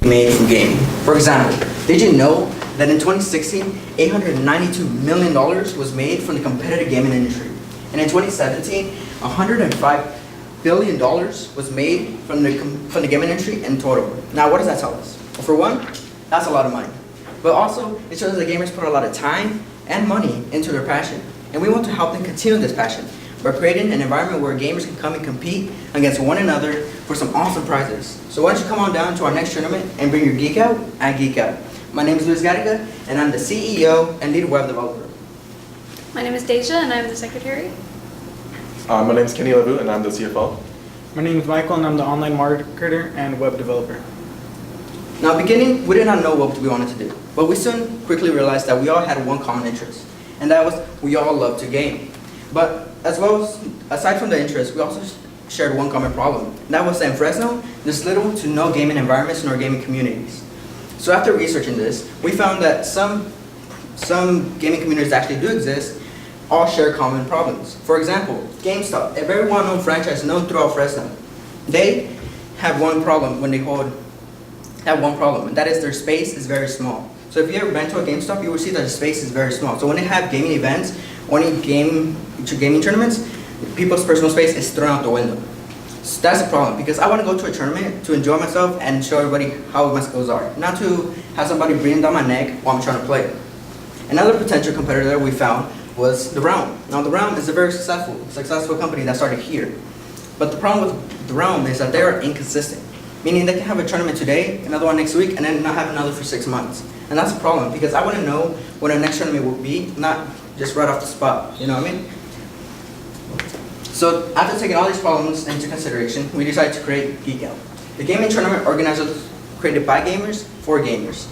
made from gaming. For example, did you know that in 2016, $892 million was made from the competitive gaming industry? And in 2017, $105 billion was made from the gaming industry in total. Now, what does that tell us? Well, for one, that's a lot of money. But also, it shows that gamers put a lot of time and money into their passion. And we want to help them continue this passion by creating an environment where gamers can come and compete against one another for some awesome prizes. So why don't you come on down to our next tournament and bring your geek out at Geek Out. My name is Luis Garriga, and I'm the CEO and lead web developer. My name is Deja, and I'm the secretary. My name is Kenny Levu, and I'm the CFO. My name is Michael, and I'm the online marketer and web developer. Now, beginning, we did not know what we wanted to do, but we soon quickly realized that we all had one common interest, and that was we all love to game. But aside from the interest, we also shared one common problem, and that was that in Fresno, there's little to no gaming environments nor gaming communities. So after researching this, we found that some gaming communities that actually do exist all share common problems. For example, GameStop, a very well-known franchise known throughout Fresno, they have one problem when they and that is their space is very small. So if you ever been to a GameStop, you will see that the space is very small. So when they have gaming events, or any gaming tournaments, people's personal space is thrown out the window. So that's a problem, because I want to go to a tournament to enjoy myself and show everybody how my skills are, not to have somebody breathing down my neck while I'm trying to play. Another potential competitor that we found was The Realm. Now, The Realm is a very successful company that started here. But the problem with The Realm is that they are inconsistent, meaning they can have a tournament today, another one next week, and then not have another for 6 months. And that's a problem, because I want to know when our next tournament will be, not just right off the spot, you know what I mean? So after taking all these problems into consideration, we decided to create Geek Out, the gaming tournament organizers created by gamers for gamers.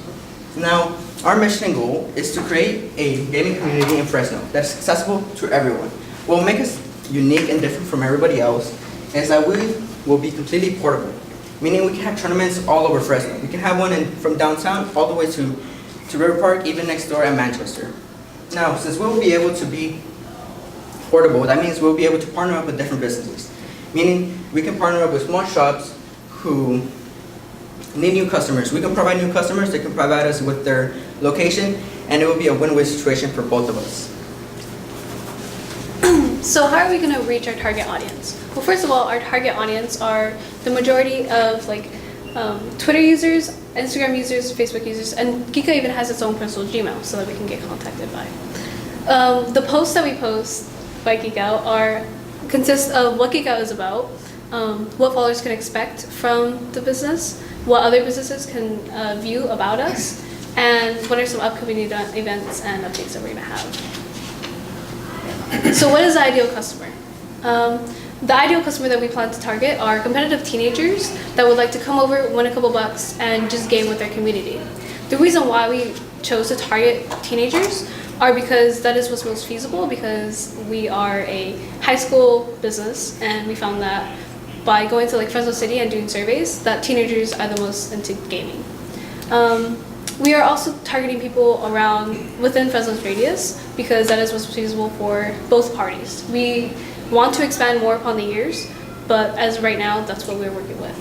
Now, our mission and goal is to create a gaming community in Fresno that's accessible to everyone. What will make us unique and different from everybody else is that we will be completely portable, meaning we can have tournaments all over Fresno. We can have one from downtown all the way to River Park, even next door at Manchester. Now, since we'll be able to be portable, that means we'll be able to partner up with different businesses, meaning we can partner up with small shops who need new customers. We can provide new customers, they can provide us with their location, and it will be a win-win situation for both of us. So how are we going to reach our target audience? Well, first of all, our target audience are the majority of Twitter users, Instagram users, Facebook users, and Geeka even has its own personal Gmail so that we can get contacted by. The posts that we post by Geek Out consist of what Geek Out is about, what followers can expect from the business, what other businesses can view about us, and what are some upcoming events and updates that we're going to have. So what is the ideal customer? The ideal customer that we plan to target are competitive teenagers that would like to come over, win a couple bucks, and just game with their community. The reason why we chose to target teenagers are because that is what's most feasible, because we are a high school business, and we found that by going to Fresno City and doing surveys, that teenagers are the most into gaming. We are also targeting people within Fresno's radius, because that is what's feasible for both parties. We want to expand more upon the years, but as of right now, that's what we're working with.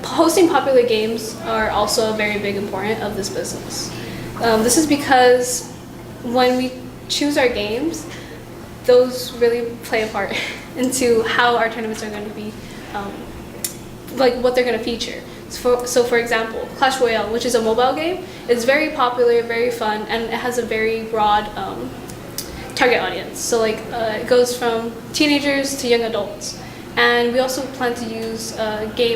Hosting popular games are also a very big important of this business. This is because when we choose our games, those really play a part into how our tournaments are going to be, what they're going to feature. So for example, Clash Royale, which is a mobile game, is very popular, very fun, and it has a very broad target audience. So it goes from teenagers to young adults. And we also plan to use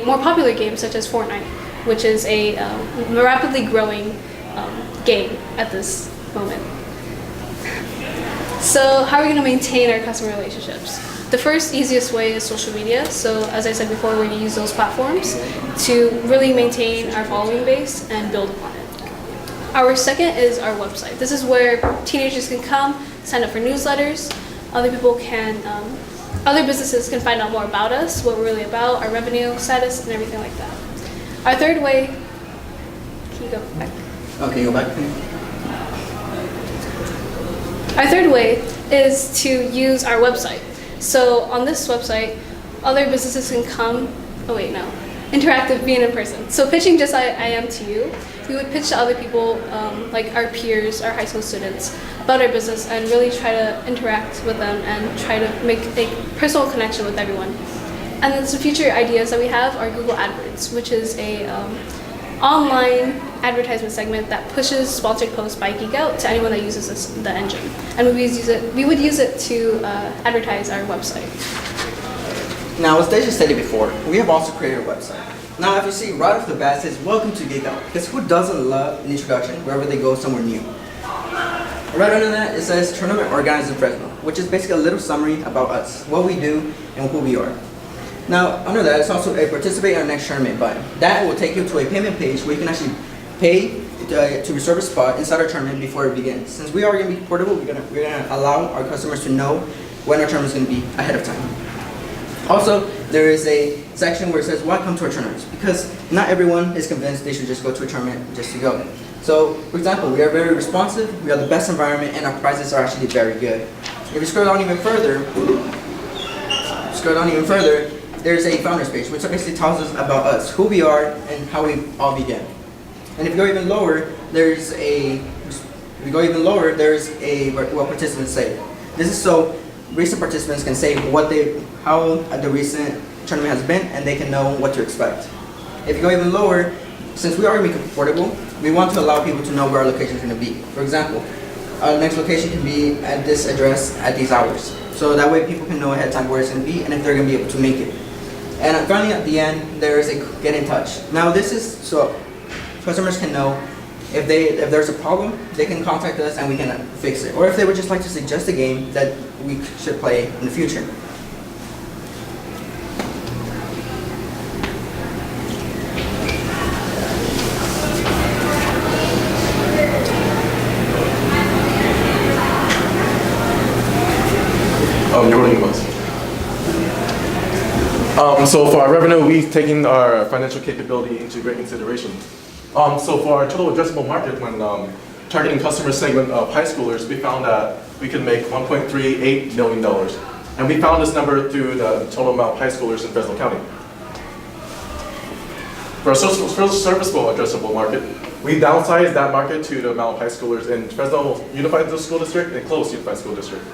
more popular games such as Fortnite, which is a rapidly growing game at this moment. So how are we going to maintain our customer relationships? The first easiest way is social media. So as I said before, we're going to use those platforms to really maintain our following base and build upon it. Our second is our website. This is where teenagers can come, sign up for newsletters. Other businesses can find out more about us, what we're really about, our revenue status, and everything like that. Our third way, can you go back? Okay, go back. Our third way is to use our website. So on this website, other businesses can come, interactive, being in person. So pitching just I am to you, we would pitch to other people, like our peers, our high school students, about our business and really try to interact with them and try to make a personal connection with everyone. And then some future ideas that we have are Google AdWords, which is a online advertisement segment that pushes sponsored posts by Geek Out to anyone that uses the engine. And we would use it to advertise our website. Now, as Deja stated before, we have also created a website. Now, if you see right off the bat, it says, welcome to Geek Out. Because who doesn't love an introduction wherever they go somewhere new? Right under that, it says Tournament Organized in Fresno, which is basically a little summary about us, what we do, and who we are. Now, under that, it's also a participate in our next tournament button. That will take you to a payment page where you can actually pay to reserve a spot inside our tournament before it begins. Since we are going to be portable, we're going to allow our customers to know when our tournament is going to be ahead of time. Also, there is a section where it says, why come to our tournaments? Because not everyone is convinced they should just go to a tournament just to go. So, for example, we are very responsive, we have the best environment, and our prizes are actually very good. If you scroll down even further, there's a founders page, which basically tells us about us, who we are, and how we all began. And if you go even lower, there's what participants say. This is so recent participants can say how the recent tournament has been, and they can know what to expect. If you go even lower, since we are going to be portable, we want to allow people to know where our location is going to be. For example, our next location can be at this address at these hours. So that way people can know ahead of time where it's going to be and if they're going to be able to make it. And finally at the end, there is a get in touch. Now this is so customers can know if there's a problem, they can contact us and we can fix it. Or if they would just like to suggest a game that we should play in the future. You're running us. So for our revenue, we've taken our financial capability into great consideration. So for our total addressable market, when targeting customer segment of high schoolers, we found that we could make $1.38 million. And we found this number through the total amount of high schoolers in Fresno County. For our serviceable addressable market, we downsized that market to the amount of high schoolers in Fresno Unified School District and Close Unified School District.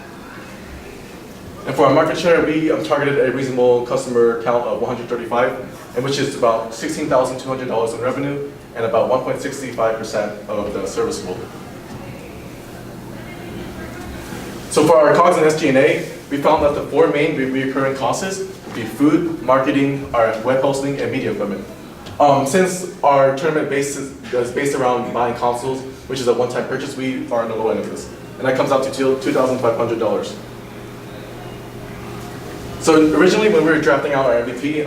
And for our market share, we targeted a reasonable customer count of 135, and which is about $16,200 in revenue and about 1.65% of the serviceable. So for our COGS and SG&A, we found that the four main recurring costs would be food, marketing, our web hosting, and media equipment. Since our tournament is based around buying consoles, which is a one-time purchase, we are on the low end of this. And that comes out to $2,500. So originally when we were drafting out our MVP,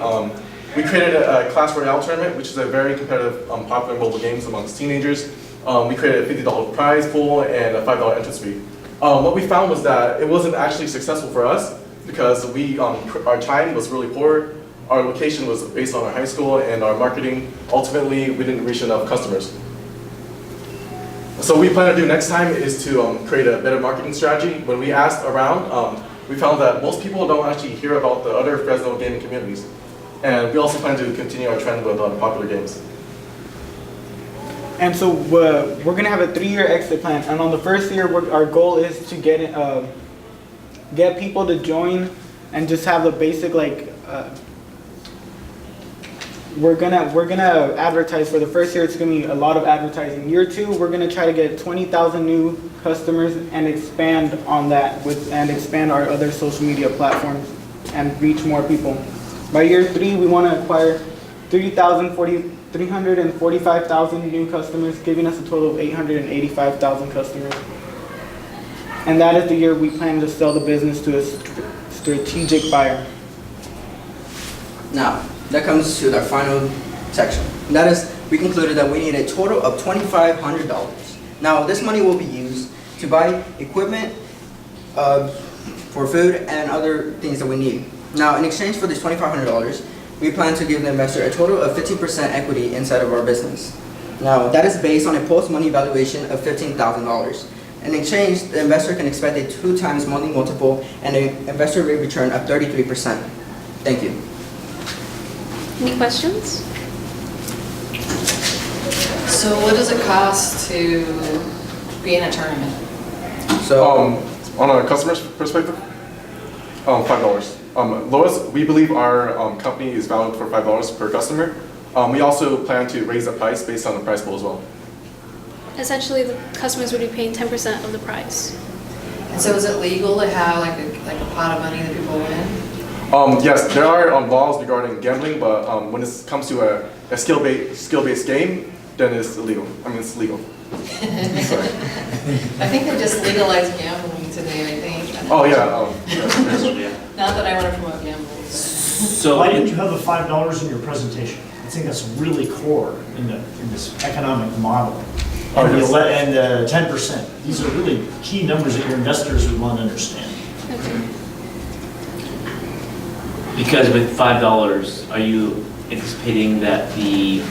we created a Clash Royale tournament, which is a very competitive, popular mobile games amongst teenagers. We created a $50 prize pool and a $5 entrance fee. What we found was that it wasn't actually successful for us because our time was really poor, our location was based on our high school, and our marketing, ultimately, we didn't reach enough customers. So what we plan to do next time is to create a better marketing strategy. When we asked around, we found that most people don't actually hear about the other Fresno gaming communities. And we also plan to continue our trend with popular games. And so we're going to have a 3-year exit plan. And on the first year, our goal is to get people to join and just have the basic, we're gonna advertise. For the first year, it's gonna be a lot of advertising. Year 2, we're gonna try to get 20,000 new customers and expand on that and expand our other social media platforms and reach more people. By year 3, we want to acquire 345,000 new customers, giving us a total of 885,000 customers. And that is the year we plan to sell the business to a strategic buyer. Now, that comes to our final section. And that is, we concluded that we need a total of $2,500. Now, this money will be used to buy equipment for food and other things that we need. Now, in exchange for this $2,500, we plan to give the investor a total of 15% equity inside of our business. Now, that is based on a post-money valuation of $15,000. In exchange, the investor can expect a 2 times monthly multiple and an investor rate return of 33%. Thank you. Any questions? So what does it cost to be in a tournament? So On a customer's perspective, $5. Lowest, we believe our company is valued for $5 per customer. We also plan to raise the price based on the price pool as well. Essentially, the customers would be paying 10% of the price. And so is it legal to have like a pot of money that people win? Yes, there are laws regarding gambling, but when it comes to a skill-based game, then it's illegal. I mean, it's legal. Sorry. I think they just legalized gambling today, I think. Oh, yeah. Not that I want to promote gambling. So why didn't you have the $5 in your presentation? I think that's really core in this economic model. Oh, And yes. and the 10%. These are really key numbers that your investors would want to understand. Okay. Because with $5, are you anticipating that the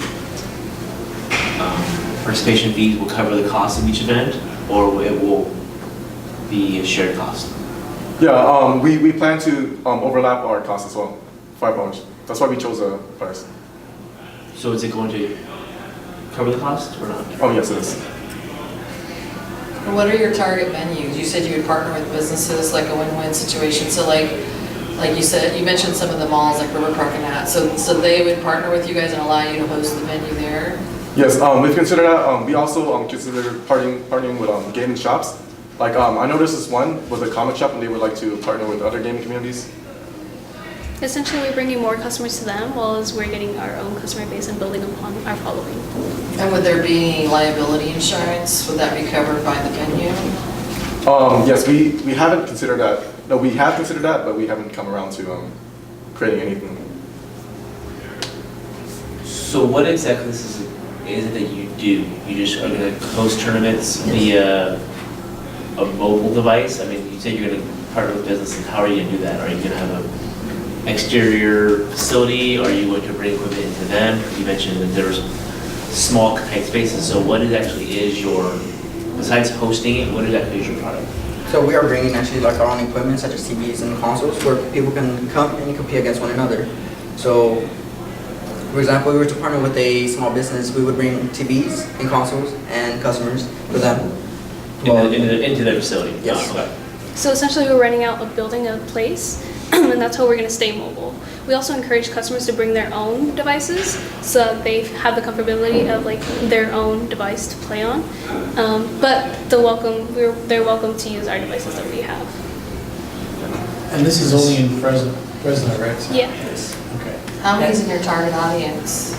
participation fees will cover the cost of each event, or it will be a shared cost? Yeah, we plan to overlap our costs as well, $5. That's why we chose a price. So is it going to cover the cost or not? Oh, yes, it is. And what are your target venues? You said you would partner with businesses, like a win-win situation. So like you said, you mentioned some of the malls like River Park and that. So they would partner with you guys and allow you to host the venue there? Yes, we've considered that. We also consider partnering with gaming shops. Like, I know there's this one with a comic shop, and they would like to partner with other gaming communities. Essentially, we're bringing more customers to them, while as we're getting our own customer base and building upon our following. And would there be any liability insurance? Would that be covered by the venue? Yes, we haven't considered that. No, we have considered that, but we haven't come around to creating anything. So what exactly is it that you do? You just are going to host tournaments via a mobile device? I mean, you said you're going to partner with businesses. How are you going to do that? Are you going to have an exterior facility? Are you going to bring equipment into them? You mentioned that there's small tight spaces. So what actually is besides hosting it, what exactly is your product? So we are bringing actually like our own equipment such as TVs and consoles where people can come and compete against one another. So, for example, we were to partner with a small business, we would bring TVs and consoles and customers for them. Into their facility? Yes. Oh, okay. So essentially, we're renting out a building, a place, and that's how we're going to stay mobile. We also encourage customers to bring their own devices, so that they have the comfortability of like their own device to play on. But they're welcome to use our devices that we have. And this is only in Fresno, right? Yeah. Okay. How many is in your target audience?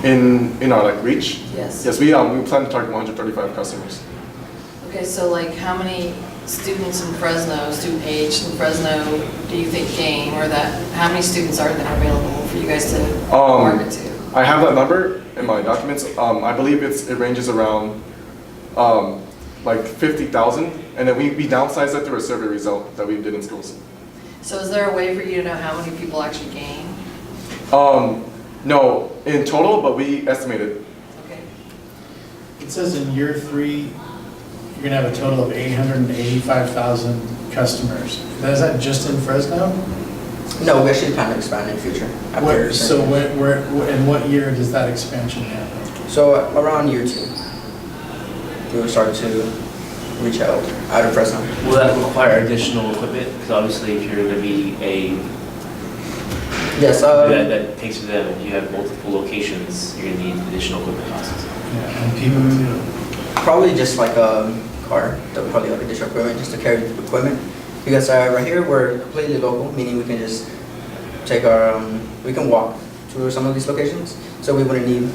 In our like reach. Yes. Yes, we plan to target 135 customers. Okay, so like how many students in Fresno, student age in Fresno, do you think game, or how many students are there available for you guys to market to? I have that number in my documents. I believe it ranges around like 50,000, and then we downsized that through a survey result that we did in schools. So is there a way for you to know how many people actually game? No, in total, but we estimated. Okay. It says in year 3, you're gonna have a total of 885,000 customers. Is that just in Fresno? No, we actually plan to expand in the future. So in what year does that expansion happen? So around year 2, we will start to reach out of Fresno. Will that require additional equipment? Because obviously if you're going to be Yes. that takes for them, if you have multiple locations, you're going to need additional equipment costs. Yeah, and people, Probably just like a car, that would probably like additional equipment just to carry the equipment. Because right here we're completely local, meaning we can just take we can walk to some of these locations, so we wouldn't need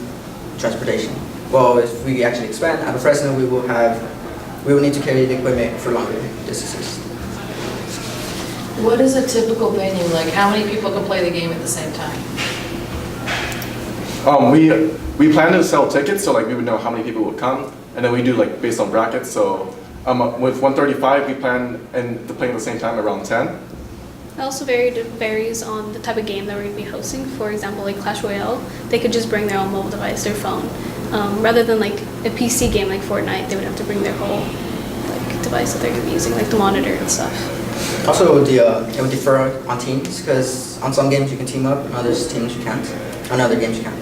transportation. Well, if we actually expand out of Fresno, we will need to carry the equipment for longer distances. What is a typical venue? Like how many people can play the game at the same time? We plan to sell tickets, so like we would know how many people would come, and then we do like based on brackets. So with 135, we plan to play at the same time around 10. It also varies on the type of game that we're going to be hosting. For example, like Clash Royale, they could just bring their own mobile device, their phone. Rather than like a PC game like Fortnite, they would have to bring their whole like device that they're going to be using, like the monitor and stuff. Also, it would differ on teams, because on some games you can team up, and others teams you can't. On other games you can't.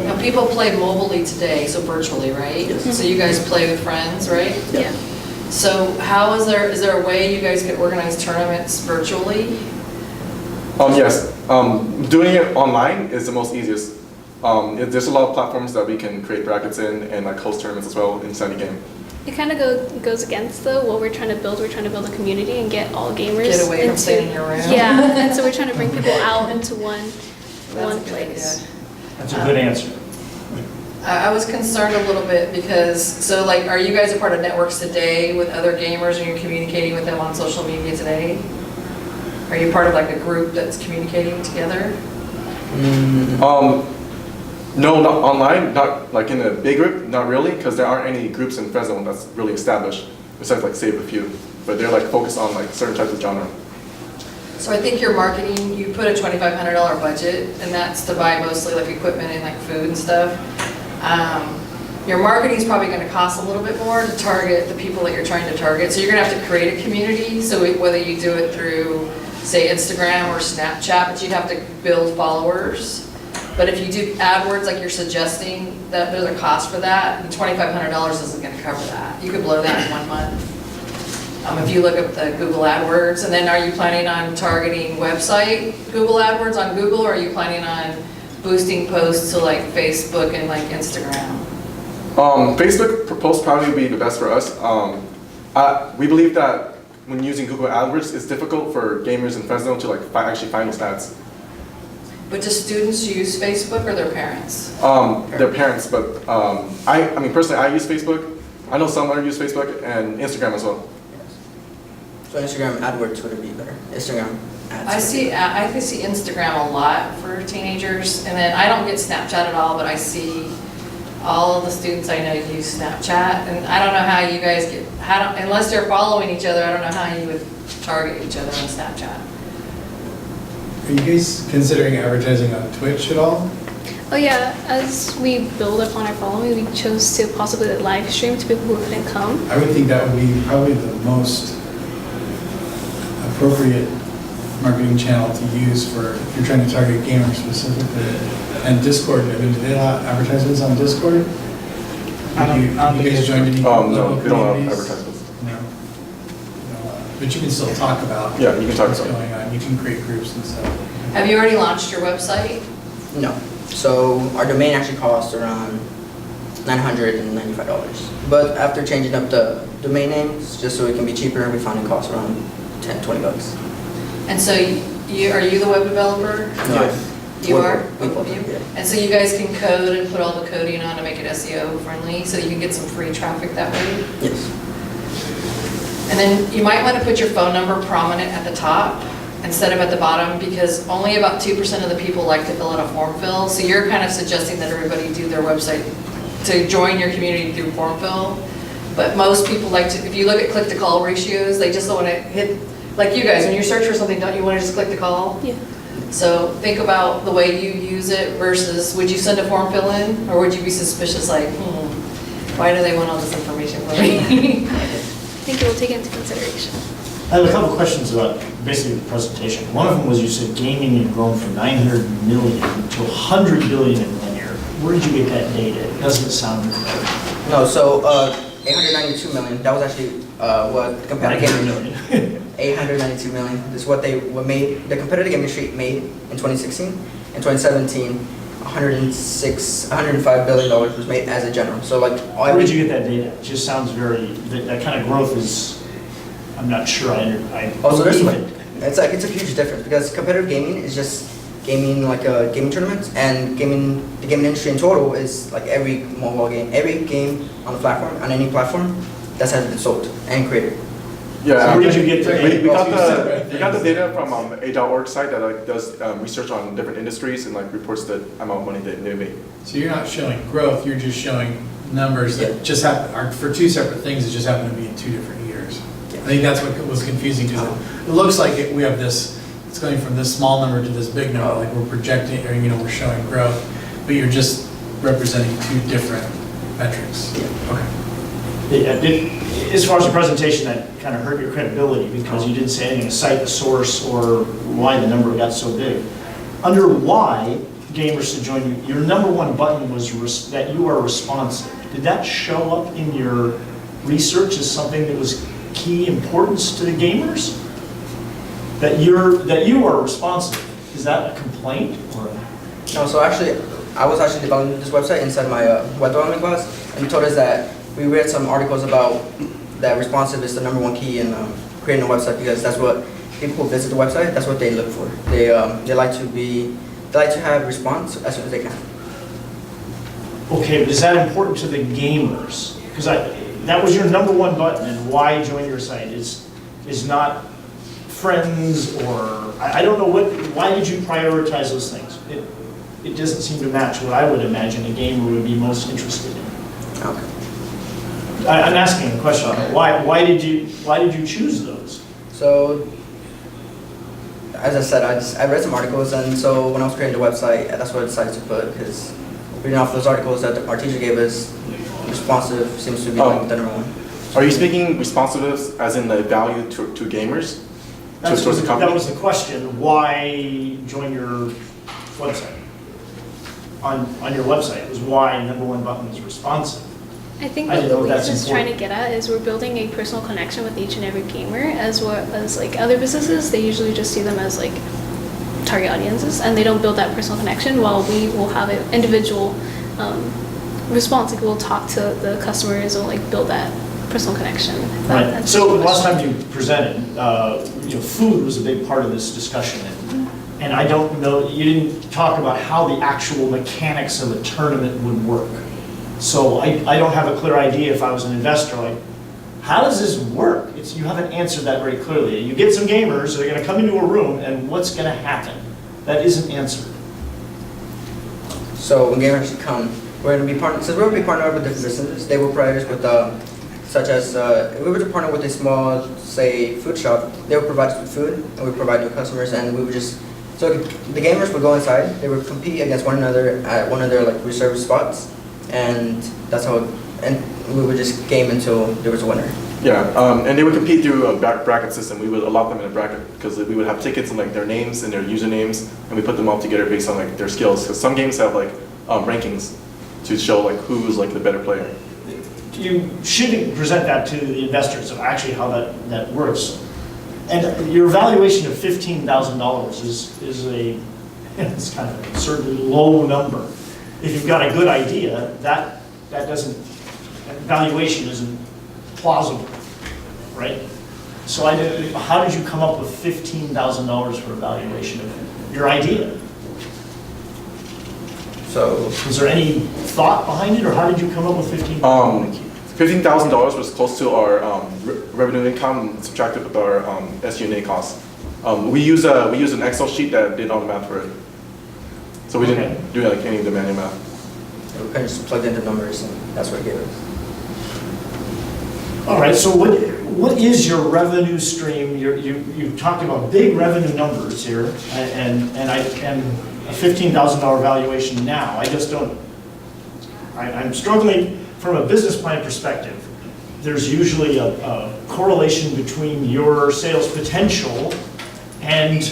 Now, people play mobilely today, so virtually, right? Yes. So you guys play with friends, right? Yeah. So how is there a way you guys could organize tournaments virtually? Yes. Doing it online is the most easiest. There's a lot of platforms that we can create brackets in and like host tournaments as well inside the game. It kind of goes against though what we're trying to build. We're trying to build a community and get all gamers Get away from into, staying in your room. Yeah, and so we're trying to bring people out into one That's a good place. idea. That's a good answer. I was concerned a little bit because, so like, are you guys a part of networks today with other gamers and you're communicating with them on social media today? Are you part of like a group that's communicating together? No, not online, not like in a big group, not really, because there aren't any groups in Fresno that's really established, besides like Save a Few. But they're like focused on like certain types of genre. So I think your marketing, you put a $2,500 budget, and that's to buy mostly like equipment and like food and stuff. Your marketing is probably going to cost a little bit more to target the people that you're trying to target. So you're going to have to create a community. So whether you do it through, say, Instagram or Snapchat, but you'd have to build followers. But if you do AdWords like you're suggesting, that there's a cost for that, and $2,500 isn't going to cover that. You could blow that in 1 month. If you look up the Google AdWords, and then are you planning on targeting website Google AdWords on Google, or are you planning on boosting posts to like Facebook and like Instagram? Facebook posts probably would be the best for us. We believe that when using Google AdWords, it's difficult for gamers in Fresno to like actually find those ads. But do students use Facebook or their parents? Their parents, but I mean personally, I use Facebook. I know some other use Facebook and Instagram as well. So Instagram AdWords would be better. Instagram ads. I can see Instagram a lot for teenagers, and then I don't get Snapchat at all, but I see all of the students I know use Snapchat, and I don't know how you guys unless they're following each other, I don't know how you would target each other on Snapchat. Are you guys considering advertising on Twitch at all? Oh yeah, as we build upon our following, we chose to possibly live stream to people who couldn't come. I would think that would be probably the most appropriate marketing channel to use for if you're trying to target gamers specifically. And Discord, I mean, do they allow advertisements on Discord? Have you guys joined any No, local we don't have communities? advertisements. No. But you can still talk about Yeah, you can talk what's about it. going on. You can create groups and stuff. Have you already launched your website? No. So our domain actually costs around $995. But after changing up the domain names, just so it can be cheaper, we found it costs around $10-20. And so are you the web developer? No, You are? we Both of both, you? yeah. And so you guys can code and put all the coding on to make it SEO friendly, so you can get some free traffic that way? Yes. And then you might want to put your phone number prominent at the top instead of at the bottom, because only about 2% of the people like to fill out a form fill. So you're kind of suggesting that everybody do their website, to join your community through form fill. But most people like to, if you look at click to call ratios, they just don't want to hit, like you guys, when you search for something, don't you want to just click to call? Yeah. So think about the way you use it versus, would you send a form fill in? Or would you be suspicious like, why do they want all this information from me? I think it will take into consideration. I have a couple questions about basically the presentation. One of them was you said gaming had grown from 900 million to 100 billion in 1 year. Where did you get that data? It doesn't sound right. No, so 892 million, that was actually what competitive 900 gaming, million. 892 million is what the competitive industry made in 2016. In 2017, 105 billion dollars was made as a general. So like, Where did you get that data? It just sounds very, that kind of growth is, I'm not sure I Also, there's believe it. it's a huge difference because competitive gaming is just gaming like a gaming tournament, and the gaming industry in total is like every mobile game, every game on the platform, on any platform that has been sold and created. Yeah, So where did you get the we data? got the data from a.org site that like does research on different industries and like reports the amount of money that they make. So you're not showing growth, you're just showing numbers that Yeah. just happen, are for two separate things that just happen to be in 2 different years. Yeah. I think that's what was confusing, because it looks like we have this, it's going from this small number to this big number, like we're projecting, or we're showing growth, but you're just representing 2 different metrics. Yeah. Okay. As far as the presentation, that kind of hurt your credibility because you didn't say anything to cite the source or why the number got so big. Under why gamers should join you, your number one button was that you are responsive. Did that show up in your research as something that was key importance to the gamers? That you are responsive. Is that a complaint or? No, so actually, I was actually developing this website inside my web development class, and he told us that we read some articles about that responsive is the number one key in creating a website because that's what people who visit the website, that's what they look for. They like to have response as soon as they can. Okay, but is that important to the gamers? Because that was your number one button, and why join your site is not friends or I don't know why did you prioritize those things? It doesn't seem to match what I would imagine a gamer would be most interested in. Okay. I'm asking a question. Why did you choose those? So, as I said, I read some articles, and so when I was creating the website, that's what I decided to put, because reading off those articles that our teacher gave us, responsive seems to be like the number one. Are you speaking responsiveness as in the value to gamers? That Towards the company? was the question. Why join your website? On your website, it was why number one button was responsive. I think I what didn't know Louise that's is trying to get at is we're building a personal connection with each and every gamer, as well as like other businesses, they usually just see them as like target audiences, and they don't build that personal connection, while we will have an individual response, like we'll talk to the customers and like build that personal connection. Right. So last time you presented, food was a big part of this discussion, and I don't know, you didn't talk about how the actual mechanics of a tournament would work. So I don't have a clear idea if I was an investor, like, how does this work? You haven't answered that very clearly. You get some gamers, they're gonna come into a room, and what's gonna happen? That isn't answered. So when gamers come, we're going to be partnered, since we're going to be partnered with different businesses, they will provide us with, such as, if we were to partner with a small, say, food shop, they would provide us with food, and we provide to customers, and we would just, so the gamers would go inside, they would compete against one another at one of their like reserved spots, and that's how, and we would just game until there was a winner. Yeah, and they would compete through a bracket system. We would allot them in a bracket because we would have tickets and like their names and their usernames, and we put them all together based on like their skills. Because some games have like rankings to show like who's like the better player. You should present that to the investors of actually how that works. And your valuation of $15,000 is it's kind of an absurdly low number. If you've got a good idea, that valuation isn't plausible, right? So how did you come up with $15,000 for a valuation of your idea? So, Was there any thought behind it, or how did you come up with $15,000? $15,000 was close to our revenue income subtracted with our SG&A costs. We use an Excel sheet that did all the math for it. So we didn't do like any of the manual math. we kind of just plugged in the numbers, and that's what it gave us. All right, so what is your revenue stream? You talked about big revenue numbers here, and a $15,000 valuation now. I just don't, I'm struggling from a business plan perspective. There's usually a correlation between your sales potential and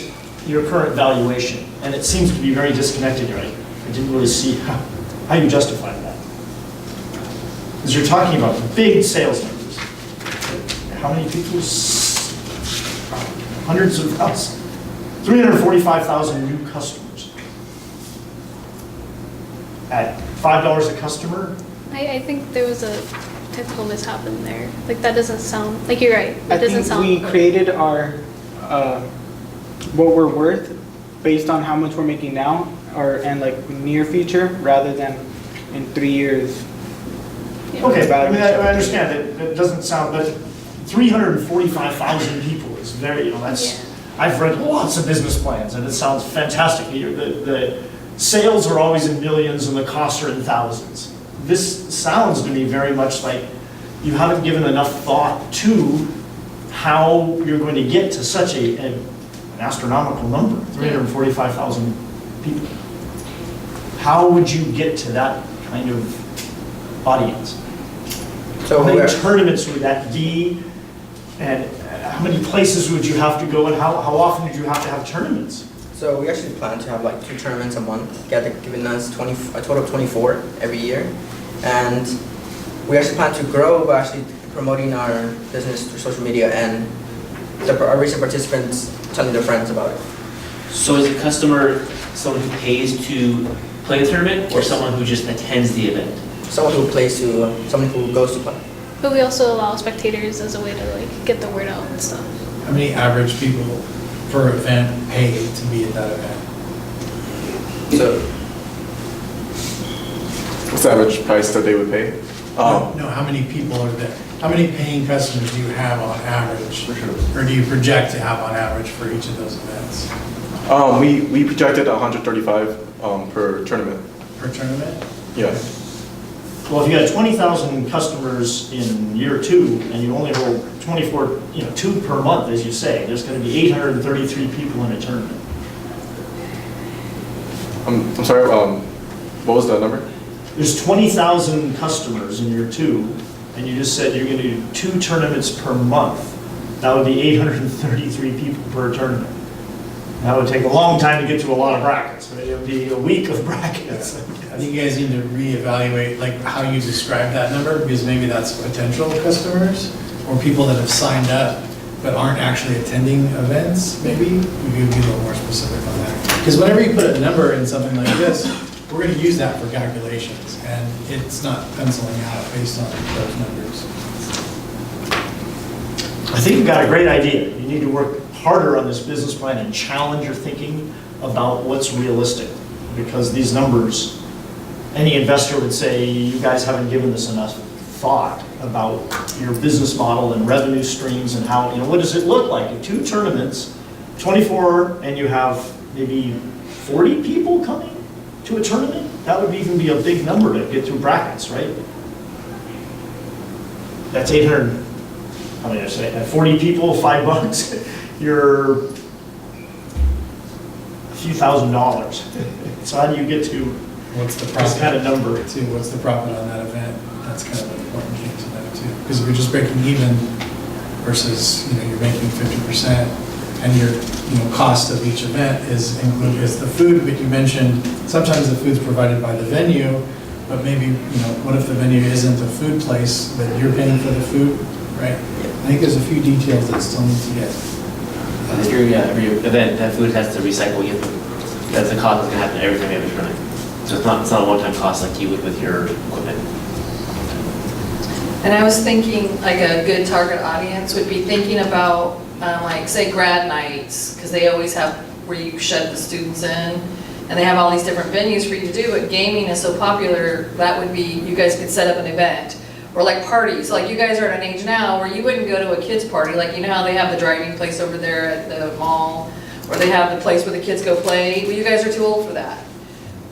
your current valuation, and it seems to be very disconnected here. I didn't really see how you justify that. Because you're talking about big sales numbers. How many people? Hundreds of thousands. 345,000 new customers. At $5 a customer? I think there was a technical mishap in there. Like that doesn't sound, like you're right, that doesn't sound. I think we created our, what we're worth based on how much we're making now, and like near future, rather than in 3 years. Okay, I mean, I understand that. It doesn't sound, but 345,000 people is very, that's, yeah. I've read lots of business plans and it sounds fantastic. The sales are always in millions and the costs are in thousands. This sounds to me very much like you haven't given enough thought to how you're going to get to such an astronomical number, 345,000 people. How would you get to that kind of audience? So How many we're- tournaments would that be? And how many places would you have to go, and how often would you have to have tournaments? So we actually plan to have like 2 tournaments a month, giving us a total of 24 every year. And we actually plan to grow by actually promoting our business through social media and our recent participants telling their friends about it. So is a customer someone who pays to play the tournament, or someone who just attends the event? Someone who plays to, someone who goes to play. But we also allow spectators as a way to like get the word out and stuff. How many average people per event pay to be at that event? So What's the average price that they would pay? No, how many people are there? How many paying customers do you have on average? For sure. Or do you project to have on average for each of those events? We projected 135 per tournament. Per tournament? Yeah. Well, if you had 20,000 customers in year 2, and you only hold 24, 2 per month, as you say, there's going to be 833 people in a tournament. I'm sorry, what was the number? There's 20,000 customers in year 2, and you just said you're going to do 2 tournaments per month. That would be 833 people per tournament. That would take a long time to get to a lot of brackets. It would be a week of brackets. I think you guys need to reevaluate like how you describe that number, because maybe that's potential customers or people that have signed up but aren't actually attending events. Maybe we could be a little more specific on that. Because whenever you put a number in something like this, we're going to use that for calculations, and it's not penciling out based on those numbers. I think you've got a great idea. You need to work harder on this business plan and challenge your thinking about what's realistic. Because these numbers, any investor would say, you guys haven't given this enough thought about your business model and revenue streams and how, what does it look like? 2 tournaments, 24, and you have maybe 40 people coming to a tournament? That would even be a big number to get through brackets, right? That's 800, how many did I say? At 40 people, $5, you're a few $1,000s. So how do you get to What's the this profit? kind of number? Too, what's the profit on that event? That's kind of an important thing to know too. Because if you're just breaking even versus, you're making 50%, and your, cost of each event is included is the food, but you mentioned sometimes the food's provided by the venue, but maybe, what if the venue isn't a food place, but you're paying for the food, right? I think there's a few details that still need to get. Every event, that food has to recycle. That's a cost that's gonna happen every time you have a tournament. So it's not a one-time cost like you would with your equipment. And I was thinking, like a good target audience would be thinking about, like, say, grad nights, because they always have where you shed the students in, and they have all these different venues for you to do, but gaming is so popular, that would be, you guys could set up an event. Or like parties, like you guys are at an age now where you wouldn't go to a kid's party, like how they have the driving place over there at the mall, or they have the place where the kids go play, well, you guys are too old for that.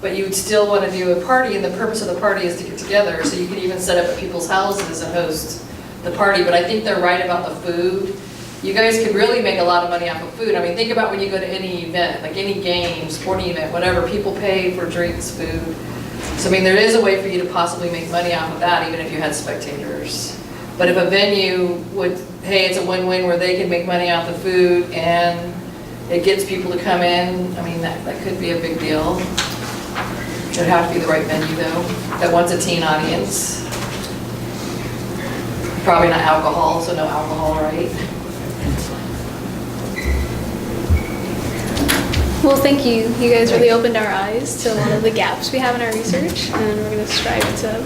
But you would still want to do a party, and the purpose of the party is to get together, so you could even set up at people's houses and host the party. But I think they're right about the food. You guys could really make a lot of money off of food. I mean, think about when you go to any event, like any game, sporting event, whatever, people pay for drinks, food. So I mean, there is a way for you to possibly make money off of that, even if you had spectators. But if a venue would, hey, it's a win-win where they can make money off the food and it gets people to come in, I mean, that could be a big deal. It'd have to be the right venue though, that wants a teen audience. Probably not alcohol, so no alcohol, right? Well, thank you. You guys really opened our eyes to a lot of the gaps we have in our research, and we're going to strive to.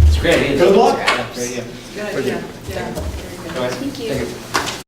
It's a great idea. Good luck. Yeah, great idea. Good idea, yeah. Thank you. Thank you.